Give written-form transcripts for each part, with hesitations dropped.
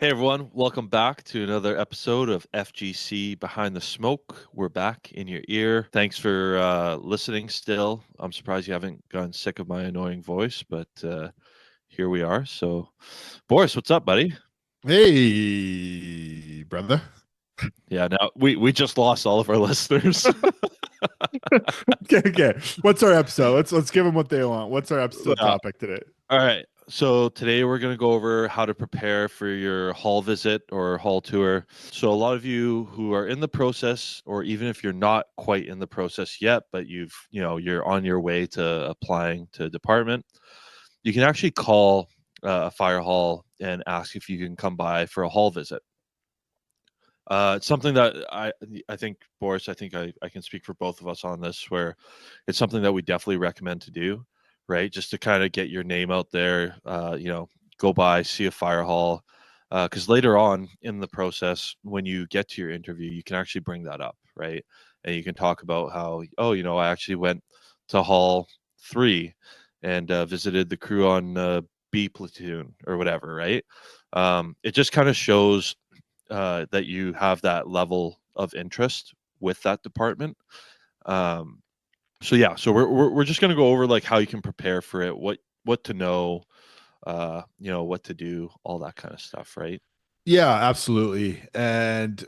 Hey everyone, welcome back to another episode of FGC Behind the Smoke. We're back in your ear. Thanks for listening still. I'm surprised you haven't gotten sick of my annoying voice, but here we are. So, Boris, what's up, buddy? Hey, brother. Yeah, now we just lost all of our listeners. Okay. What's our episode? Let's give them what they want. What's our episode Yeah. topic today? All right. So today we're going to go over how to prepare for your hall visit or hall tour. So a lot of you who are in the process, or even if you're not quite in the process yet, but you're on your way to applying to a department, you can actually call a fire hall and ask if you can come by for a hall visit. It's something that I think, Boris, I can speak for both of us on this, where it's something that we definitely recommend to do, right? Just to kind of get your name out there, go by, see a fire hall, because later on in the process, when you get to your interview, you can actually bring that up, right? And you can talk about how, oh, I actually went to Hall 3 and visited the crew on B platoon or whatever, right? It just kind of shows that you have that level of interest with that department. Um, so yeah, so we're just gonna go over like how you can prepare for it, what to know, what to do, all that kind of stuff, right? Yeah, absolutely. And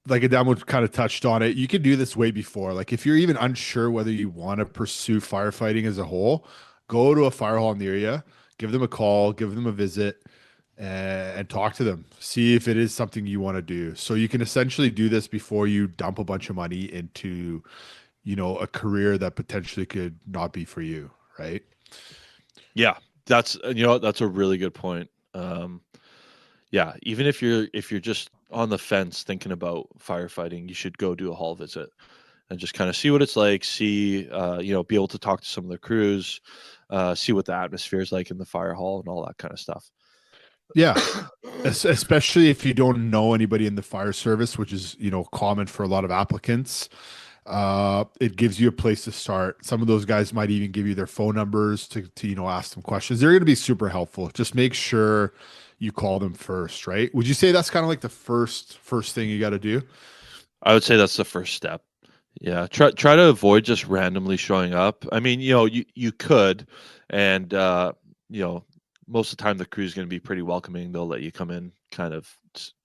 like Adam kind of touched on it, you can do this way before. Like if you're even unsure whether you want to pursue firefighting as a whole, go to a fire hall in the area, give them a call, give them a visit, and talk to them. See if it is something you want to do. So you can essentially do this before you dump a bunch of money into, a career that potentially could not be for you, right? Yeah, that's a really good point. Yeah, even if you're just on the fence thinking about firefighting, you should go do a hall visit and just kind of see what it's like, see, be able to talk to some of the crews, see what the atmosphere is like in the fire hall and all that kind of stuff. Yeah, especially if you don't know anybody in the fire service, which is, common for a lot of applicants. It gives you a place to start. Some of those guys might even give you their phone numbers to ask them questions. They're going to be super helpful. Just make sure you call them first, right? Would you say that's kind of like the first thing you got to do? I would say that's the first step. Yeah, try to avoid just randomly showing up. I mean, you could, and you know, most of the time the crew's going to be pretty welcoming. They'll let you come in, kind of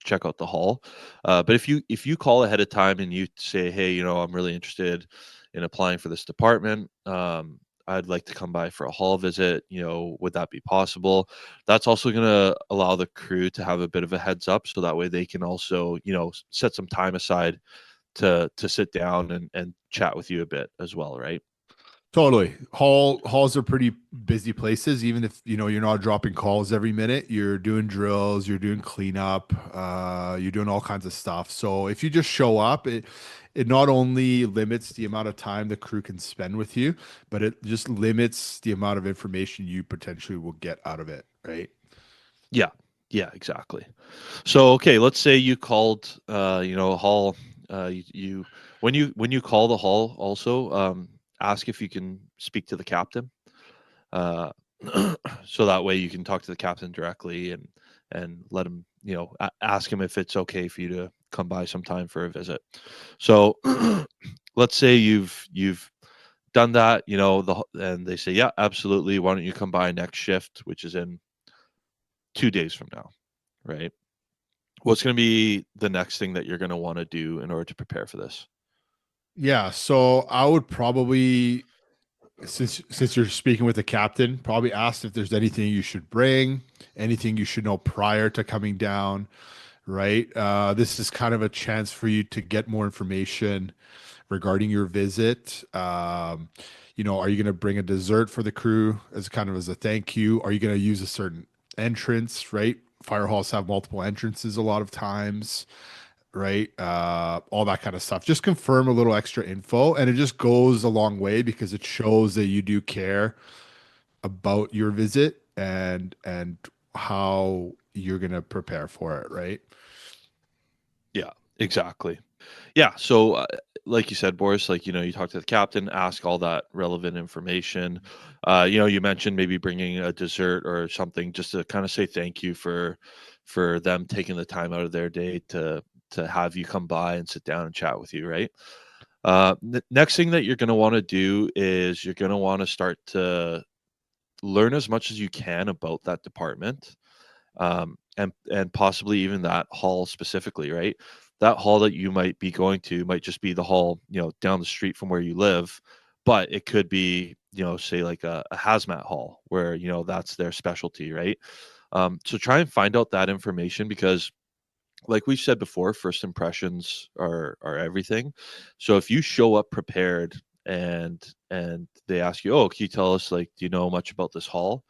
check out the hall. But if you call ahead of time and you say, hey, I'm really interested in applying for this department. I'd like to come by for a hall visit. Would that be possible? That's also going to allow the crew to have a bit of a heads up, so that way they can also, set some time aside to sit down and chat with you a bit as well, right? Totally. Halls are pretty busy places. Even if you're not dropping calls every minute, you're doing drills, you're doing cleanup, you're doing all kinds of stuff. So if you just show up, it not only limits the amount of time the crew can spend with you, but it just limits the amount of information you potentially will get out of it, right? Yeah, yeah, exactly. So okay, let's say you called a hall. You when you call the hall, also ask if you can speak to the captain, uh, so that way you can talk to the captain directly and let him, ask him if it's okay for you to come by sometime for a visit. So let's say you've done that, and they say, yeah, absolutely. Why don't you come by next shift, which is in 2 days from now, right? What's going to be the next thing that you're going to want to do in order to prepare for this? Yeah, so I would probably, since you're speaking with the captain, probably ask if there's anything you should bring, anything you should know prior to coming down, right? This is kind of a chance for you to get more information regarding your visit. Are you going to bring a dessert for the crew as kind of as a thank you? Are you going to use a certain entrance, right? Fire halls have multiple entrances a lot of times, right? All that kind of stuff. Just confirm a little extra info, and it just goes a long way because it shows that you do care about your visit and how you're going to prepare for it, right? Yeah, exactly. Yeah. So, like you said, Boris, like, you talk to the captain, ask all that relevant information. You mentioned maybe bringing a dessert or something just to kind of say thank you for, for them taking the time out of their day to have you come by and sit down and chat with you, right? Next thing that you're going to want to do is you're going to want to start to learn as much as you can about that department, and possibly even that hall specifically, right? That hall that you might be going to might just be the hall, down the street from where you live, but it could be, say like a hazmat hall where that's their specialty, right? So try and find out that information because, like we said before, first impressions are everything. So if you show up prepared and they ask you, oh, can you tell us, like, do you know much about this hall?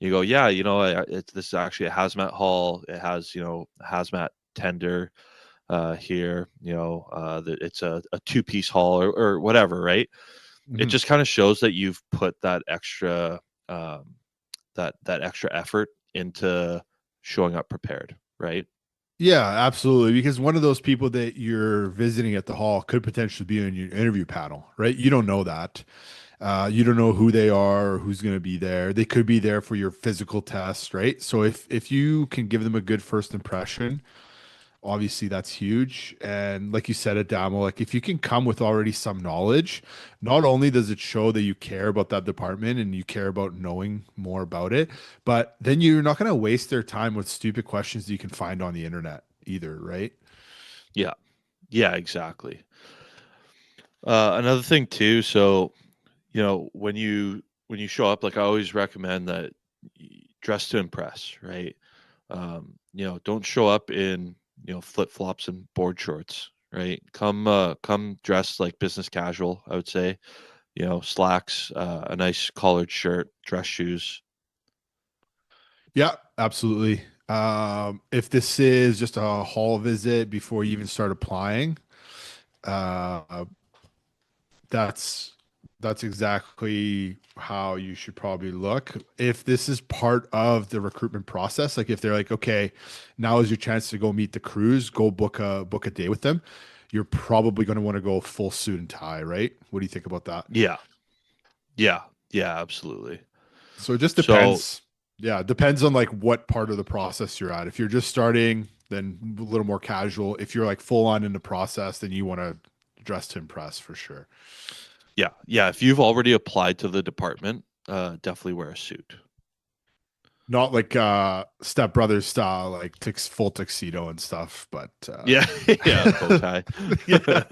You go, yeah, this is actually a hazmat hall. It has, a hazmat tender here. It's a two-piece hall or whatever, right? It Mhm. just kind of shows that you've put that extra that extra effort into showing up prepared, right? Yeah, absolutely. Because one of those people that you're visiting at the hall could potentially be in your interview panel, right? You don't know that. You don't know who they are or who's going to be there. They could be there for your physical test, right? So if you can give them a good first impression, obviously that's huge. And like you said, Adamo, like if you can come with already some knowledge, not only does it show that you care about that department and you care about knowing more about it, but then you're not going to waste their time with stupid questions that you can find on the internet either, right? Yeah, yeah, exactly. Another thing too, so when you show up, like I always recommend that dress to impress, right? Don't show up in flip flops and board shorts, right? Come dressed like business casual, I would say. Slacks, a nice collared shirt, dress shoes. Yeah, absolutely. If this is just a hall visit before you even start applying, uh, that's that's exactly how you should probably look. If this is part of the recruitment process, like if they're like, okay, now is your chance to go meet the crews, go book a day with them, you're probably going to want to go full suit and tie, right? What do you think about that? Yeah, yeah, yeah, absolutely. So it just So depends. Yeah, it depends on like what part of the process you're at. If you're just starting, then a little more casual. If you're like full on in the process, then you want to dress to impress for sure. yeah, yeah, if you've already applied to the department, definitely wear a suit. Not like Step Brothers style, like full tuxedo and stuff, but Yeah, yeah, bow tie. yeah.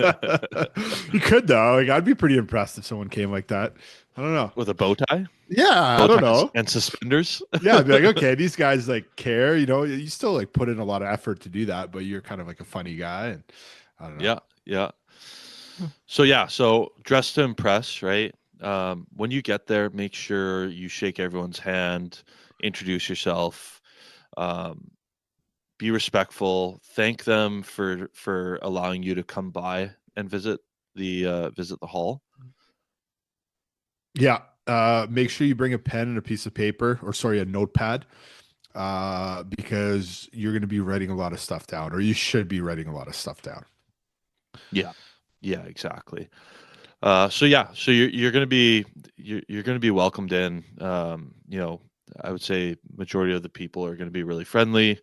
You could though. Like I'd be pretty impressed if someone came like that. I don't know. With a bow tie, Yeah, I bow don't ties know. and suspenders. Yeah, I'd be like, okay, these guys like care, you still like put in a lot of effort to do that, but you're kind of like a funny guy and I don't know. Yeah, yeah. So dress to impress, right? When you get there, make sure you shake everyone's hand, introduce yourself, um, be respectful, thank them for allowing you to come by and visit the hall. Yeah. Make sure you bring a pen and a piece of paper, or sorry, a notepad, because you're going to be writing a lot of stuff down, or you should be writing a lot of stuff down. Yeah, yeah, exactly. So you're gonna be welcomed in. I would say majority of the people are gonna be really friendly.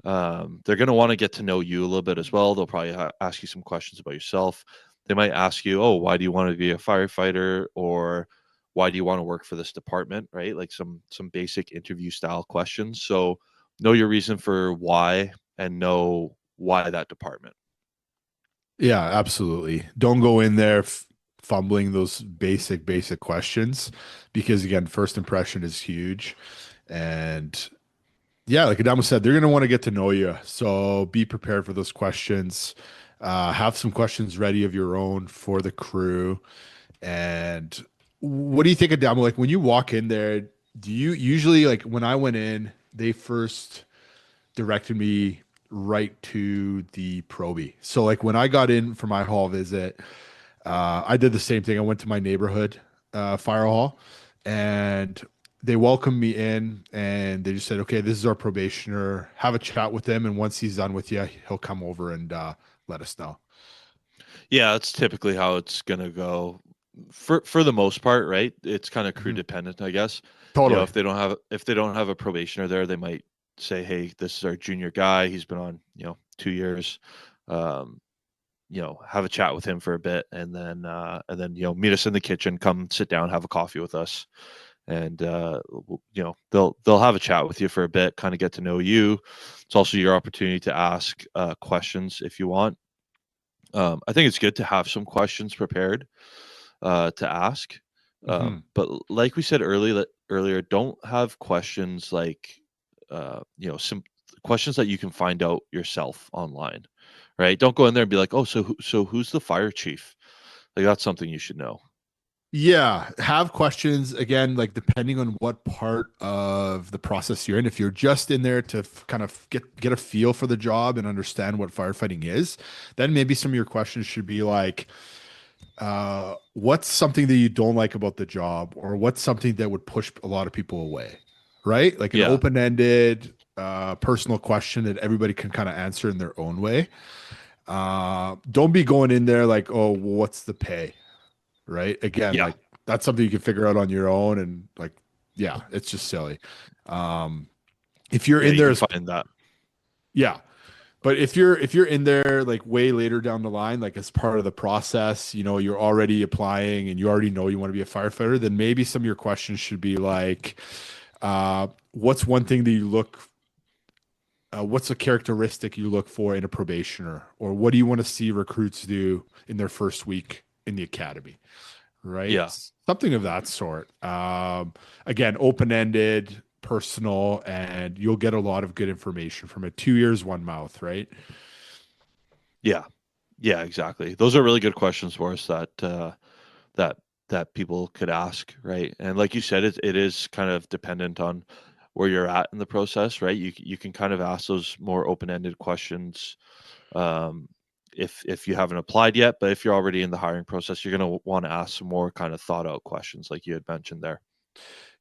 They're going to want to get to know you a little bit as well. They'll probably ask you some questions about yourself. They might ask you, "Oh, why do you want to be a firefighter?" or "Why do you want to work for this department?" Right? Like some basic interview style questions. So know your reason for why and know why that department. Yeah, absolutely. Don't go in there fumbling those basic questions because again, first impression is huge. And yeah, like Adamo said, they're going to want to get to know you. So be prepared for those questions. Have some questions ready of your own for the crew. And what do you think, Adamo? Like when you walk in there, do you usually like when I went in, they first directed me right to the Proby. So like when I got in for my hall visit, I did the same thing. I went to my neighborhood fire hall and they welcomed me in and they just said, okay, this is our probationer. Have a chat with him. And once he's done with you, he'll come over and let us know. Yeah, that's typically how it's going to go. For the most part, right? It's kind of crew Mhm. dependent, I guess. Totally. If they don't have a probationer there, they might say, hey, this is our junior guy. He's been on, 2 years. Um, have a chat with him for a bit, and then meet us in the kitchen. Come sit down, have a coffee with us, and they'll have a chat with you for a bit, kind of get to know you. It's also your opportunity to ask questions if you want. I think it's good to have some questions prepared to ask. Hmm. But like we said earlier, don't have questions like some questions that you can find out yourself online, right? Don't go in there and be like, oh, so who's the fire chief? Like that's something you should know. Yeah, have questions again, like depending on what part of the process you're in. If you're just in there to kind of get a feel for the job and understand what firefighting is, then maybe some of your questions should be like, what's something that you don't like about the job, or what's something that would push a lot of people away, right? Like an Yeah, open-ended, personal question that everybody can kind of answer in their own way. Don't be going in there like, oh, well, what's the pay? Right? Again, yeah, like that's something you can figure out on your own, and like, yeah, it's just silly. Um, if you're yeah. in You there can as find that. yeah, but if you're in there like way later down the line, like as part of the process, you're already applying and you already know you want to be a firefighter, then maybe some of your questions should be like, what's one thing that you look what's a characteristic you look for in a probationer, or what do you want to see recruits do in their first week in the academy? Right? Yeah, Something of that sort. Again, open-ended, personal, and you'll get a lot of good information from it. 2 ears, one mouth, right? yeah, yeah. Exactly. Those are really good questions for us that that people could ask, right? And like you said, it is kind of dependent on where you're at in the process, right? You can kind of ask those more open-ended questions um, if you haven't applied yet, but if you're already in the hiring process, you're going to want to ask some more kind of thought out questions, like you had mentioned there.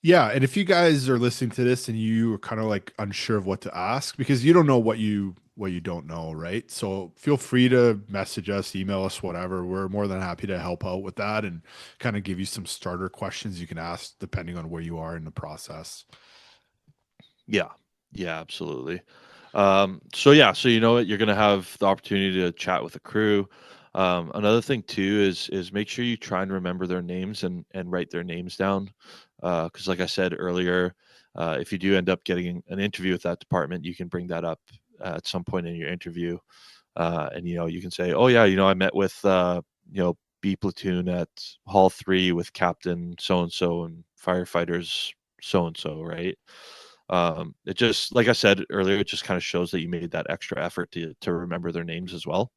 Yeah, and if you guys are listening to this and you are kind of like unsure of what to ask because you don't know what you don't know, right? So feel free to message us, email us, whatever. We're more than happy to help out with that and kind of give you some starter questions you can ask depending on where you are in the process. Yeah, yeah, absolutely. So yeah, so you know what, you're gonna have the opportunity to chat with the crew. Another thing too is make sure you try and remember their names and write their names down. Because like I said earlier, if you do end up getting an interview with that department, you can bring that up at some point in your interview, and you can say, oh yeah, I met with B platoon at Hall 3 with Captain so and so and firefighters so and so, right? It just, like I said earlier, it just kind of shows that you made that extra effort to remember their names as well.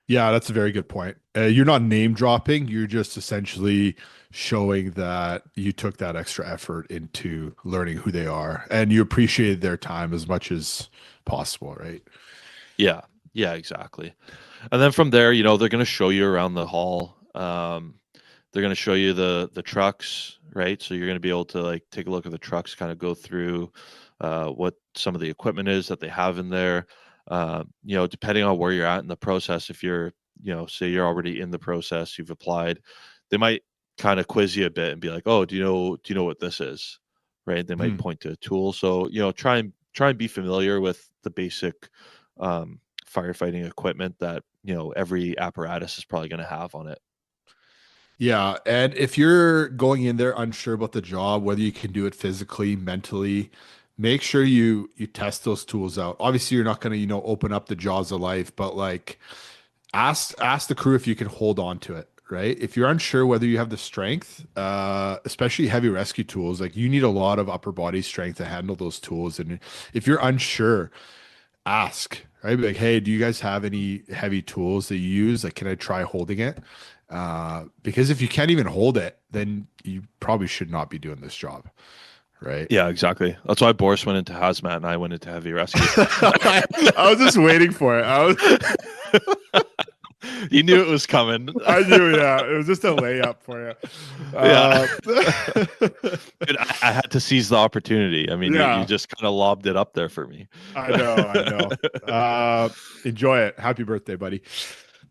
Yeah, that's a very good point. You're not name dropping. You're just essentially showing that you took that extra effort into learning who they are and you appreciated their time as much as possible, right? Yeah, yeah, exactly. And then from there, they're going to show you around the hall. They're going to show you the trucks, right? So you're going to be able to like take a look at the trucks, kind of go through what some of the equipment is that they have in there. Depending on where you're at in the process, if you're, say you're already in the process, you've applied, they might kind of quiz you a bit and be like, "Oh, do you know what this is?" Right? They might Hmm. point to a tool. So try and be familiar with the basic um, firefighting equipment that every apparatus is probably going to have on it. Yeah, and if you're going in there unsure about the job, whether you can do it physically, mentally, make sure you test those tools out. Obviously, you're not going to, open up the jaws of life, but like ask the crew if you can hold on to it, right? If you're unsure whether you have the strength, especially heavy rescue tools, like you need a lot of upper body strength to handle those tools. And if you're unsure, ask, right? Be like, hey, do you guys have any heavy tools that you use? Like, can I try holding it? Because if you can't even hold it, then you probably should not be doing this job, right? Yeah, exactly. That's why Boris went into hazmat and I went into heavy rescue. I was just waiting for it. You knew it was coming. I knew, yeah, it was just a layup for you. Yeah. Uh, Dude, I had to seize the opportunity. I mean, you yeah, just kind of lobbed it up there for me. I know, I know. Enjoy it. Happy birthday, buddy.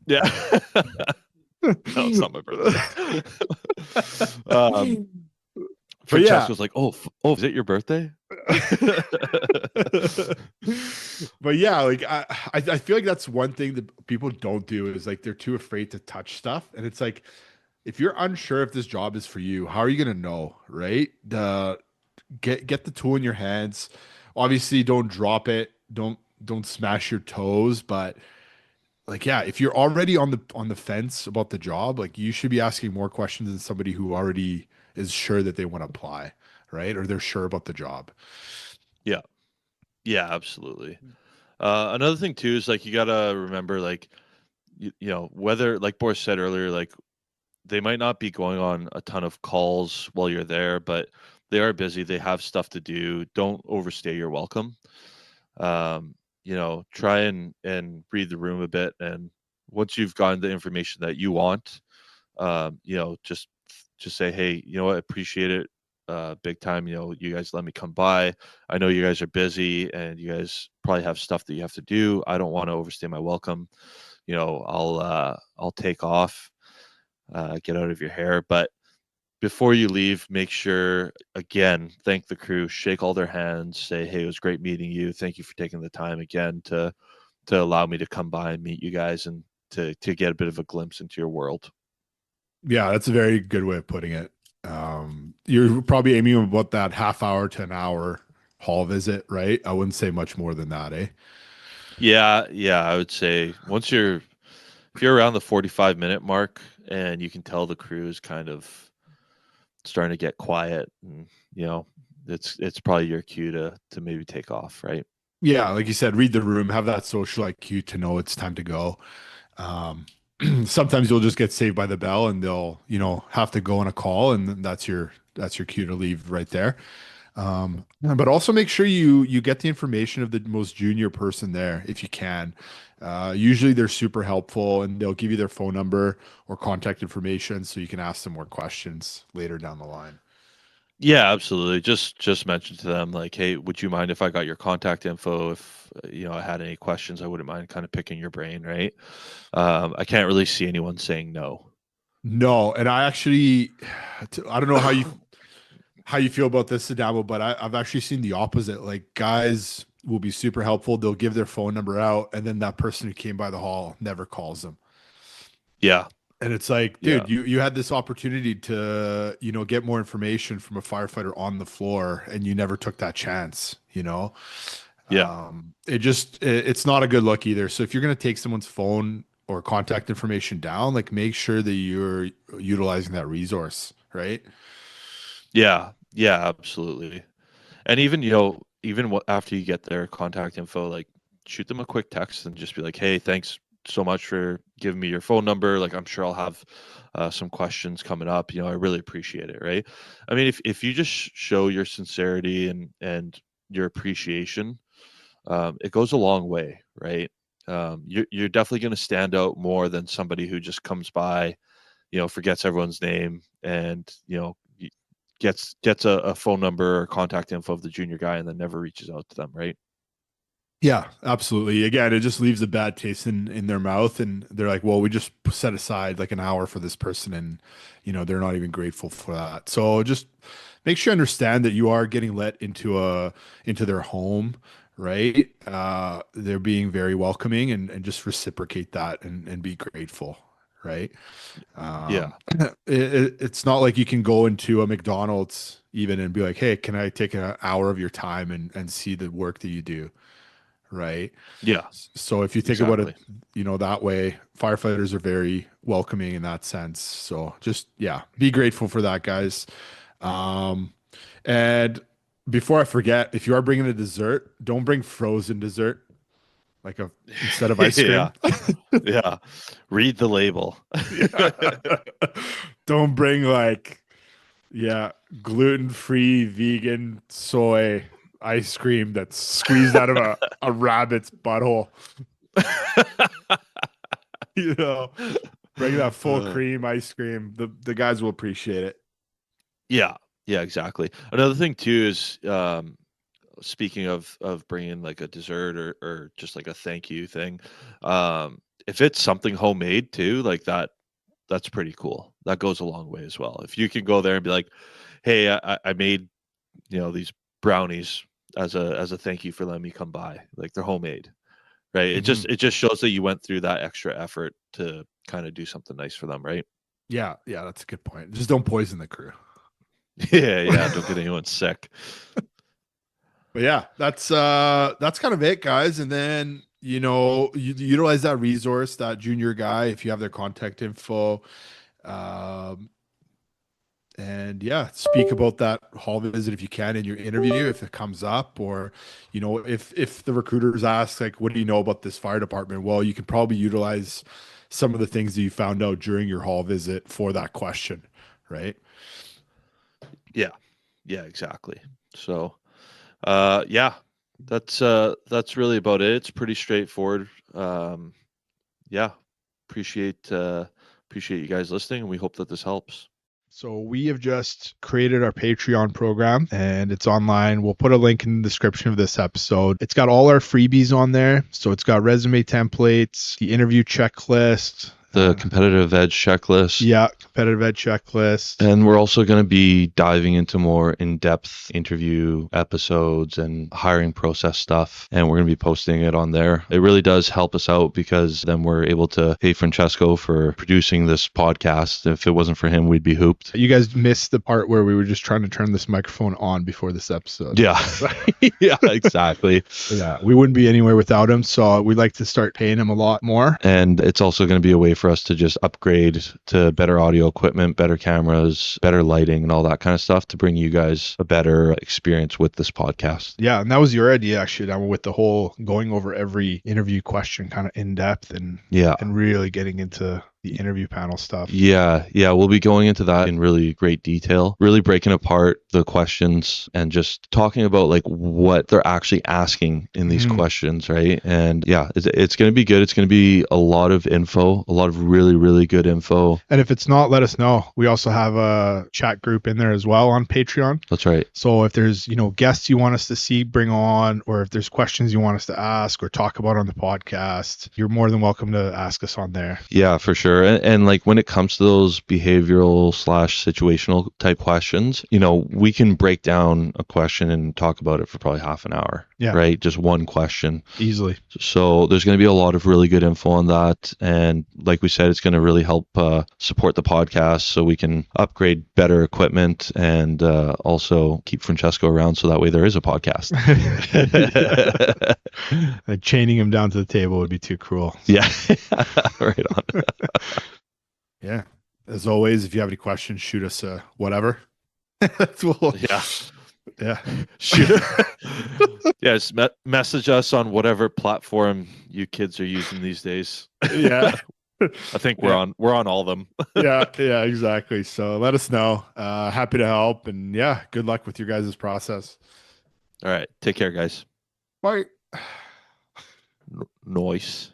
Yeah. No, it's not my birthday. um, But yeah. Francesco's like, oh, is it your birthday? But yeah, like I feel like that's one thing that people don't do is like they're too afraid to touch stuff. And it's like if you're unsure if this job is for you, how are you gonna know, right? The get the tool in your hands. Obviously, don't drop it. Don't smash your toes, but like yeah, if you're already on the fence about the job, like you should be asking more questions than somebody who already is sure that they want to apply, right? Or they're sure about the job. Yeah. Yeah, absolutely. Another thing too is like you gotta remember like whether like Boris said earlier, like they might not be going on a ton of calls while you're there, but they are busy. They have stuff to do. Don't overstay your welcome. Try and read the room a bit, and once you've gotten the information that you want, just say, hey, you know what, I appreciate it, big time. You guys let me come by. I know you guys are busy, and you guys probably have stuff that you have to do. I don't want to overstay my welcome. I'll take off, get out of your hair, but before you leave, make sure again, thank the crew, shake all their hands, say, "Hey, it was great meeting you. Thank you for taking the time again to allow me to come by and meet you guys and to get a bit of a glimpse into your world." Yeah, that's a very good way of putting it. You're probably aiming about that half hour to an hour hall visit, right? I wouldn't say much more than that, eh? Yeah, yeah, I would say if you're around the 45-minute mark and you can tell the crew is kind of starting to get quiet, and it's probably your cue to maybe take off, right? Yeah, like you said, read the room, have that social IQ to know it's time to go. Um, Sometimes you'll just get saved by the bell and they'll, have to go on a call and then that's your cue to leave right there. But also make sure you get the information of the most junior person there if you can. Usually they're super helpful and they'll give you their phone number or contact information so you can ask them more questions later down the line. Yeah, absolutely. Just mention to them like, "Hey, would you mind if I got your contact info? If I had any questions, I wouldn't mind kind of picking your brain, right?" I can't really see anyone saying no. No, and I don't know how you feel about this, Adamo, but I've actually seen the opposite. Like guys will be super helpful. They'll give their phone number out, and then that person who came by the hall never calls them. Yeah, And it's like, yeah, dude, you had this opportunity to, get more information from a firefighter on the floor, and you never took that chance. yeah, It's not a good look either. So if you're gonna take someone's phone or contact information down, like make sure that you're utilizing that resource, right? yeah, yeah, absolutely. And even after you get their contact info, like shoot them a quick text and just be like, "Hey, thanks so much for giving me your phone number. Like, I'm sure I'll have some questions coming up. I really appreciate it." Right? I mean, if you just show your sincerity and your appreciation, it goes a long way, right? You're definitely going to stand out more than somebody who just comes by, forgets everyone's name, and gets a phone number or contact info of the junior guy and then never reaches out to them, right? Yeah, absolutely. Again, it just leaves a bad taste in their mouth, and they're like, "Well, we just set aside like an hour for this person, and they're not even grateful for that." So just make sure you understand that you are getting let into their home, right? They're being very welcoming, and just reciprocate that and be grateful, right? Yeah, It's not like you can go into a McDonald's even and be like, "Hey, can I take an hour of your time and see the work that you do?" Right? yeah, So if you think about it, exactly. that way, firefighters are very welcoming in that sense. So just yeah, be grateful for that, guys. Um, and before I forget, if you are bringing a dessert, don't bring frozen dessert like a instead of ice Yeah, cream. yeah. Read the label. Yeah. Don't bring like yeah, gluten-free vegan soy ice cream that's squeezed out of a rabbit's butthole. you know, Bring that full Uh, cream ice cream. The guys will appreciate it. yeah, yeah, exactly. Another thing too is speaking of bringing like a dessert or just like a thank you thing. If it's something homemade too, like that's pretty cool. That goes a long way as well. If you can go there and be like, hey, I made, these brownies as a thank you for letting me come by. Like, they're homemade, right? It just shows that you went through that extra effort to kind of do something nice for them, right? Yeah, that's a good point. Just don't poison the crew. Yeah, don't get anyone sick. But yeah, that's kind of it, guys. And then you utilize that resource, that junior guy, if you have their contact info. Um, and yeah, speak about that hall visit if you can in your interview, if it comes up, or if the recruiters ask, like, what do you know about this fire department? Well, you can probably utilize some of the things that you found out during your hall visit for that question, right? Yeah, exactly. So, yeah, that's really about it. It's pretty straightforward. Yeah, appreciate you guys listening, and we hope that this helps. So we have just created our Patreon program and it's online. We'll put a link in the description of this episode. It's got all our freebies on there. So it's got resume templates, the interview checklist, The competitive edge checklist. yeah, competitive edge checklist. And we're also going to be diving into more in-depth interview episodes and hiring process stuff. And we're going to be posting it on there. It really does help us out because then we're able to pay Francesco for producing this podcast. If it wasn't for him, we'd be hooped. You guys missed the part where we were just trying to turn this microphone on before this episode. Yeah. Yeah, exactly. Yeah, we wouldn't be anywhere without him. So we'd like to start paying him a lot more. And it's also going to be a way for us to just upgrade to better audio equipment, better cameras, better lighting, and all that kind of stuff to bring you guys a better experience with this podcast. Yeah, and that was your idea actually, Damo, with the whole going over every interview question kind of in depth and really getting into the interview panel stuff. Yeah, we'll be going into that in really great detail, really breaking apart the questions and just talking about like what they're actually asking in these questions, right? And yeah, it's going to be good. It's going to be a lot of info, a lot of really, really good info. And if it's not, let us know. We also have a chat group in there as well on Patreon. That's right. So if there's, guests you want us to see, bring on, or if there's questions you want us to ask or talk about on the podcast, you're more than welcome to ask us on there. Yeah, for sure. And like when it comes to those behavioral / situational type questions, we can break down a question and talk about it for probably half an hour. Yeah. Right. Just one question. Easily. So there's going to be a lot of really good info on that. And like we said, it's going to really help support the podcast so we can upgrade better equipment and also keep Francesco around so that way there is a podcast. Chaining him down to the table would be too cruel. Yeah. Right on. Yeah. As always, if you have any questions, shoot us whatever. Yeah. Shoot. Yeah, just message us on whatever platform you kids are using these days. Yeah. I think we're on all of them. Yeah, exactly. So let us know. Happy to help, and yeah, good luck with your guys' process. All right. Take care, guys. Bye. Noise.